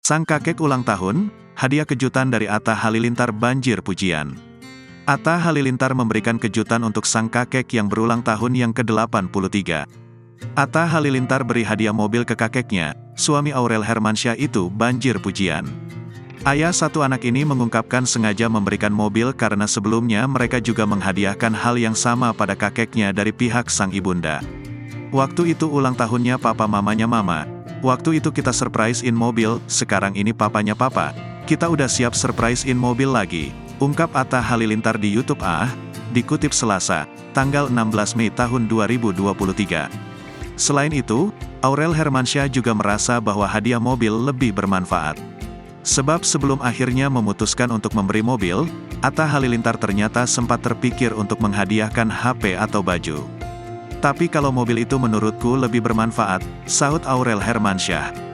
Sang kakek ulang tahun, hadiah kejutan dari Atta Halilintar banjir pujian. Atta Halilintar memberikan kejutan untuk sang kakek yang berulang tahun yang ke-83. Atta Halilintar beri hadiah mobil ke kakeknya, suami Aurel Hermansyah itu banjir pujian. Ayah satu anak ini mengungkapkan sengaja memberikan mobil karena sebelumnya mereka juga menghadiahkan hal yang sama pada kakeknya dari pihak sang ibunda. Waktu itu ulang tahunnya papa mamanya mama. Waktu itu kita surprise-in mobil, sekarang ini papanya papa. Kita udah siap surprise-in mobil lagi. Ungkap Atta Halilintar di YouTube dikutip Selasa, tanggal 16 Mei tahun 2023. Selain itu, Aurel Hermansyah juga merasa bahwa hadiah mobil lebih bermanfaat. Sebab sebelum akhirnya memutuskan untuk memberi mobil, Atta Halilintar ternyata sempat terpikir untuk menghadiahkan HP atau baju. Tapi kalau mobil itu menurutku lebih bermanfaat, sahut Aurel Hermansyah.